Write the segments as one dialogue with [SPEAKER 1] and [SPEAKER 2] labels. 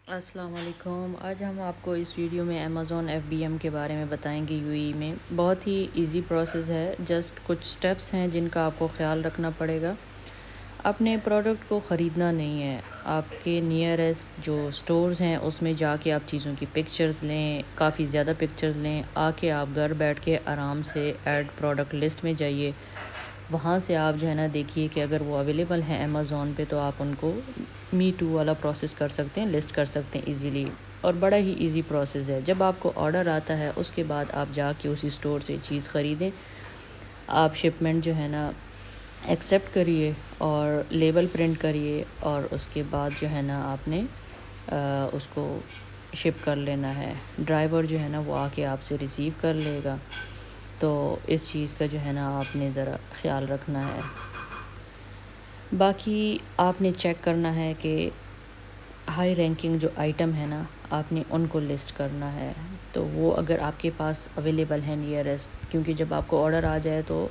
[SPEAKER 1] السلام علیکم۔ آج ہم آپ کو اس ویڈیو میں امیزون FBM کے بارے میں بتائیں گے۔ UAE میں بہت ہی ایزی پروسیس ہے، جسٹ کچھ سٹیپس ہیں جن کا آپ کو خیال رکھنا پڑے گا۔ اپنے پروڈکٹ کو خریدنا نہیں ہے، آپ کے نیئرسٹ جو سٹورز ہیں اس میں جا کے آپ چیزوں کی پکچرز لیں، کافی زیادہ پکچرز لیں، آ کے آپ گھر بیٹھ کے آرام سے ایڈ پروڈکٹ لسٹ میں جائیے، وہاں سے آپ جو ہے نا دیکھیے کہ اگر وہ اویلیبل ہیں امیزون پہ تو آپ ان کو می ٹو والا پروسیس کر سکتے ہیں، لسٹ کر سکتے ہیں ایزیلی، اور بڑا ہی ایزی پروسیس ہے۔ جب آپ کو آرڈر آتا ہے اس کے بعد آپ جا کے اسی سٹور سے چیز خریدیں، آپ شپمنٹ جو ہے نا ایکسیپٹ کریے اور لیبل پرنٹ کریے، اور اس کے بعد جو ہے نا آپ نے اس کو شپ کر لینا ہے۔ ڈرائیور جو ہے نا وہ آ کے آپ سے ریسیو کر لے گا۔ تو اس چیز کا جو ہے نا آپ نے ذرا خیال رکھنا ہے۔ باقی آپ نے چیک کرنا ہے کہ ہائی رینکنگ جو آئٹم ہے نا آپ نے ان کو لسٹ کرنا ہے، تو وہ اگر آپ کے پاس اویلیبل ہے نیئرسٹ، کیونکہ جب آپ کو آرڈر آ جائے تو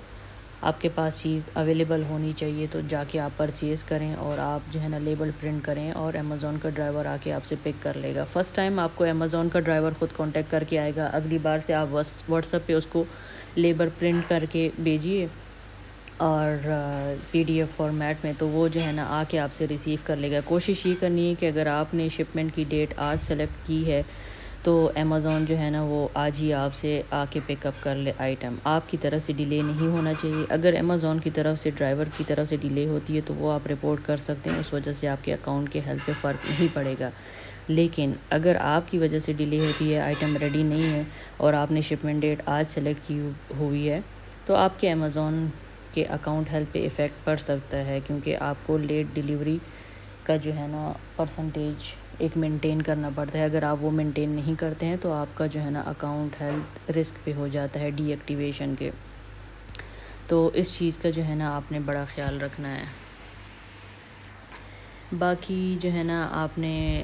[SPEAKER 1] آپ کے پاس چیز اویلیبل ہونی چاہیے، تو جا کے آپ پرچیز کریں اور آپ جو ہے نا لیبل پرنٹ کریں، اور امیزون کا ڈرائیور آ کے آپ سے پک کر لے گا۔ فرسٹ ٹائم آپ کو امیزون کا ڈرائیور خود کانٹیکٹ کر کے آئے گا، اگلی بار سے آپ واٹس ایپ پہ اس کو لیبل پرنٹ کر کے بھیجیے اور PDF فارمیٹ میں، تو وہ جو ہے نا آ کے آپ سے ریسیو کر لے گا۔ کوشش یہ کرنی ہے کہ اگر آپ نے شپمنٹ کی ڈیٹ آج سلیکٹ کی ہے تو امیزون جو ہے نا وہ آج ہی آپ سے آ کے پک اپ کر لے آئٹم، آپ کی طرف سے ڈیلے نہیں ہونا چاہیے۔ اگر امیزون کی طرف سے ڈرائیور کی طرف سے ڈیلے ہوتی ہے تو وہ آپ رپورٹ کر سکتے ہیں، اس وجہ سے آپ کے اکاؤنٹ کے ہیلتھ پہ فرق نہیں پڑے گا۔ لیکن اگر آپ کی وجہ سے ڈیلے ہوتی ہے، آئٹم ریڈی نہیں ہے اور آپ نے شپمنٹ ڈیٹ آج سلیکٹ کی ہوئی ہے، تو آپ کے امیزون کے اکاؤنٹ ہیلتھ پہ ایفیکٹ پڑ سکتا ہے، کیونکہ آپ کو لیٹ ڈیلیوری کا جو ہے نا پرسنٹیج ایک مینٹین کرنا پڑتا ہے۔ اگر آپ وہ مینٹین نہیں کرتے ہیں تو آپ کا جو ہے نا اکاؤنٹ ہیلتھ رسک پہ ہو جاتا ہے ڈی ایکٹیویشن کے۔ تو اس چیز کا جو ہے نا آپ نے بڑا خیال رکھنا ہے۔ باقی جو ہے نا آپ نے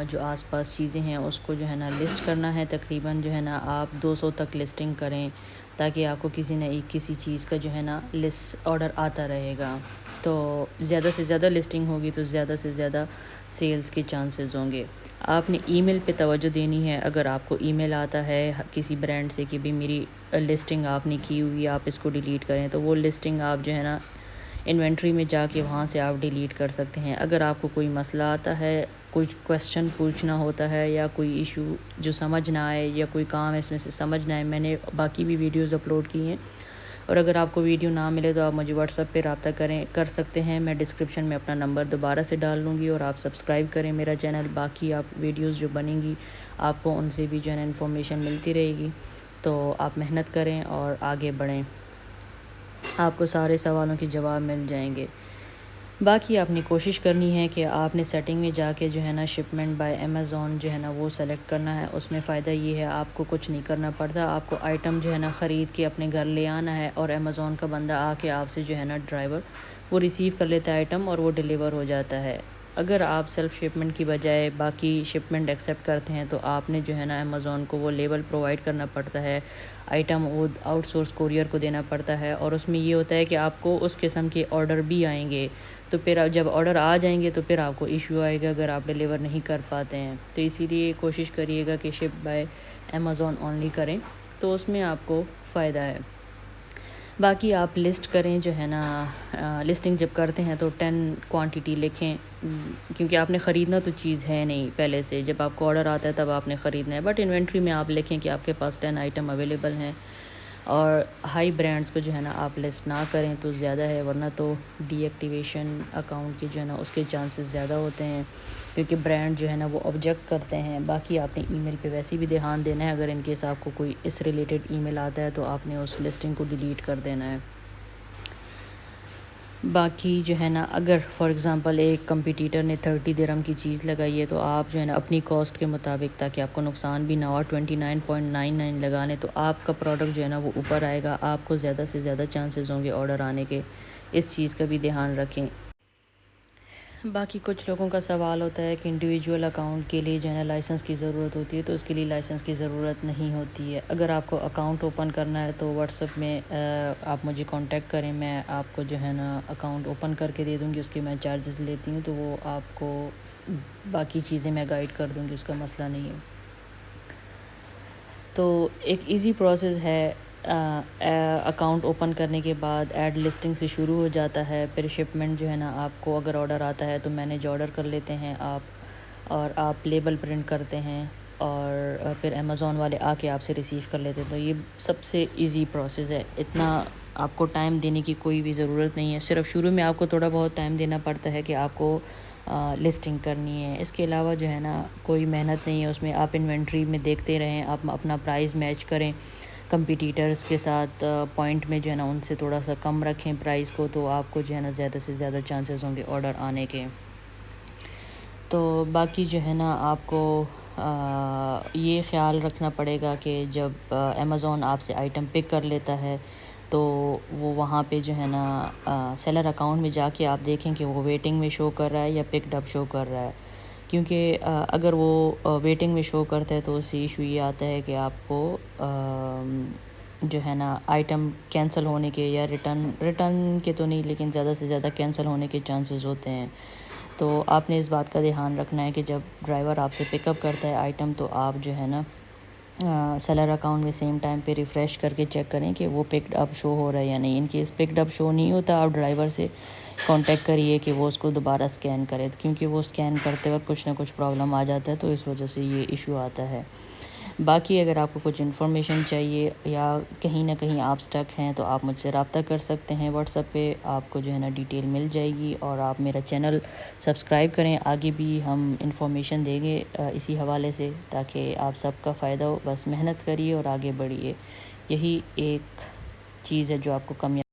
[SPEAKER 1] جو آس پاس چیزیں ہیں اس کو جو ہے نا لسٹ کرنا ہے، تقریباً جو ہے نا آپ 200 تک لسٹنگ کریں، تاکہ آپ کو کسی نہ کسی چیز کا جو ہے نا لسٹ آرڈر آتا رہے گا۔ تو زیادہ سے زیادہ لسٹنگ ہوگی تو زیادہ سے زیادہ سیلز کے چانسز ہوں گے۔ آپ نے ای میل پہ توجہ دینی ہے، اگر آپ کو ای میل آتا ہے کسی برانڈ سے کہ بھی میری لسٹنگ آپ نے کی ہوئی ہے، آپ اس کو ڈیلیٹ کریں، تو وہ لسٹنگ آپ جو ہے نا انوینٹری میں جا کے وہاں سے آپ ڈیلیٹ کر سکتے ہیں۔ اگر آپ کو کوئی مسئلہ آتا ہے، کچھ کویسچن پوچھنا ہوتا ہے یا کوئی ایشو جو سمجھ نہ آئے یا کوئی کام اس میں سے سمجھ نہ آئے، میں نے باقی بھی ویڈیوز اپلوڈ کی ہیں، اور اگر آپ کو ویڈیو نہ ملے تو آپ مجھے واٹس ایپ پہ رابطہ کر سکتے ہیں۔ میں ڈسکرپشن میں اپنا نمبر دوبارہ سے ڈال لوں گی، اور آپ سبسکرائب کریں میرا چینل۔ باقی آپ ویڈیوز جو بنیں گی آپ کو ان سے بھی جو ہے نا انفارمیشن ملتی رہے گی، تو آپ محنت کریں اور آگے بڑھیں، آپ کو سارے سوالوں کے جواب مل جائیں گے۔ باقی آپ نے کوشش کرنی ہے کہ آپ نے سیٹنگ میں جا کے جو ہے نا شپمنٹ بائی امیزون جو ہے نا وہ سلیکٹ کرنا ہے۔ اس میں فائدہ یہ ہے آپ کو کچھ نہیں کرنا پڑتا، آپ کو آئٹم جو ہے نا خرید کے اپنے گھر لے آنا ہے، اور امیزون کا بندہ آ کے آپ سے جو ہے نا ڈرائیور وہ ریسیو کر لیتا ہے آئٹم، اور وہ ڈیلیور ہو جاتا ہے۔ اگر آپ سیلف شپمنٹ کی بجائے باقی شپمنٹ ایکسیپٹ کرتے ہیں تو آپ نے جو ہے نا امیزون کو وہ لیبل پرووائڈ کرنا پڑتا ہے، آئٹم وہ آؤٹ سورس کوریئر کو دینا پڑتا ہے، اور اس میں یہ ہوتا ہے کہ آپ کو اس قسم کے آرڈر بھی آئیں گے، تو پھر جب آرڈر آ جائیں گے تو پھر آپ کو ایشو آئے گا اگر آپ ڈیلیور نہیں کر پاتے ہیں۔ تو اسی لیے کوشش کریے گا کہ شپ بائی امیزون اونلی کریں، تو اس میں آپ کو فائدہ ہے۔ باقی آپ لسٹ کریں جو ہے نا، لسٹنگ جب کرتے ہیں تو 10 کوانٹٹی لکھیں، کیونکہ آپ نے خریدنا تو چیز ہے نہیں پہلے سے، جب آپ کو آرڈر آتا ہے تب آپ نے خریدنا ہے، بٹ انوینٹری میں آپ لکھیں کہ آپ کے پاس 10 آئٹم اویلیبل ہیں، اور ہائی برانڈز کو جو ہے نا آپ لسٹ نہ کریں تو زیادہ ہے، ورنہ تو ڈی ایکٹیویشن اکاؤنٹ کی جو ہے نا اس کے چانسز زیادہ ہوتے ہیں، کیونکہ برانڈ جو ہے نا وہ آبجیکٹ کرتے ہیں۔ باقی آپ نے ای میل پہ ویسے بھی دھیان دینا ہے، اگر ان کیس آپ کو کوئی اس ریلیٹڈ ای میل آتا ہے تو آپ نے اس لسٹنگ کو ڈیلیٹ کر دینا ہے۔ باقی جو ہے نا اگر فار ایگزامپل ایک کمپیٹیٹر نے 30 درہم کی چیز لگائی ہے تو آپ جو ہے نا اپنی کاسٹ کے مطابق، تاکہ آپ کو نقصان بھی نہ ہو، 29.99 لگانے، تو آپ کا پروڈکٹ جو ہے نا وہ اوپر آئے گا، آپ کو زیادہ سے زیادہ چانسز ہوں گے آرڈر آنے کے۔ اس چیز کا بھی دھیان رکھیں۔ باقی کچھ لوگوں کا سوال ہوتا ہے کہ انڈیویجول اکاؤنٹ کے لیے جو ہے نا لائسنس کی ضرورت ہوتی ہے، تو اس کے لیے لائسنس کی ضرورت نہیں ہوتی ہے۔ اگر آپ کو اکاؤنٹ اوپن کرنا ہے تو واٹس ایپ میں آپ مجھے کانٹیکٹ کریں، میں آپ کو جو ہے نا اکاؤنٹ اوپن کر کے دے دوں گی، اس کے میں چارجز لیتی ہوں، تو وہ آپ کو باقی چیزیں میں گائیڈ کر دوں گی، اس کا مسئلہ نہیں ہے۔ تو ایک ایزی پروسیس ہے، اکاؤنٹ اوپن کرنے کے بعد ایڈ لسٹنگ سے شروع ہو جاتا ہے، پھر شپمنٹ جو ہے نا آپ کو اگر آرڈر آتا ہے تو مینیج آرڈر کر لیتے ہیں آپ، اور آپ لیبل پرنٹ کرتے ہیں، اور پھر امیزون والے آ کے آپ سے ریسیو کر لیتے ہیں۔ تو یہ سب سے ایزی پروسیس ہے، اتنا آپ کو ٹائم دینے کی کوئی بھی ضرورت نہیں ہے، صرف شروع میں آپ کو تھوڑا بہت ٹائم دینا پڑتا ہے کہ آپ کو لسٹنگ کرنی ہے۔ اس کے علاوہ جو ہے نا کوئی محنت نہیں ہے اس میں، آپ انوینٹری میں دیکھتے رہیں، آپ اپنا پرائز میچ کریں کمپیٹیٹرز کے ساتھ، پوائنٹ میں جو ہے نا ان سے تھوڑا سا کم رکھیں پرائز کو، تو آپ کو جو ہے نا زیادہ سے زیادہ چانسز ہوں گے آرڈر آنے کے۔ تو باقی جو ہے نا آپ کو یہ خیال رکھنا پڑے گا کہ جب امیزون آپ سے آئٹم پک کر لیتا ہے تو وہ وہاں پہ جو ہے نا سیلر اکاؤنٹ میں جا کے آپ دیکھیں کہ وہ ویٹنگ میں شو کر رہا ہے یا پکڈ اپ شو کر رہا ہے، کیونکہ اگر وہ ویٹنگ میں شو کرتا ہے تو اس سے ایشو یہ آتا ہے کہ آپ کو جو ہے نا آئٹم کینسل ہونے کے یا ریٹرن کے تو نہیں، لیکن زیادہ سے زیادہ کینسل ہونے کے چانسز ہوتے ہیں۔ تو آپ نے اس بات کا دھیان رکھنا ہے کہ جب ڈرائیور آپ سے پک اپ کرتا ہے آئٹم تو آپ جو ہے نا سیلر اکاؤنٹ میں سیم ٹائم پہ ریفریش کر کے چیک کریں کہ وہ پکڈ اپ شو ہو رہا ہے یا نہیں۔ ان کیس پکڈ اپ شو نہیں ہوتا آپ ڈرائیور سے کانٹیکٹ کریے کہ وہ اس کو دوبارہ سکین کرے، کیونکہ وہ سکین کرتے وقت کچھ نہ کچھ پرابلم آ جاتا ہے، تو اس وجہ سے یہ ایشو آتا ہے۔ باقی اگر آپ کو کچھ انفارمیشن چاہیے یا کہیں نہ کہیں آپ سٹک ہیں تو آپ مجھ سے رابطہ کر سکتے ہیں واٹس ایپ پہ، آپ کو جو ہے نا ڈیٹیل مل جائے گی، اور آپ میرا چینل سبسکرائب کریں، آگے بھی ہم انفارمیشن دیں گے اسی حوالے سے، تاکہ آپ سب کا فائدہ ہو۔ بس محنت کریے اور آگے بڑھیے، یہی ایک چیز ہے جو آپ کو کامیاب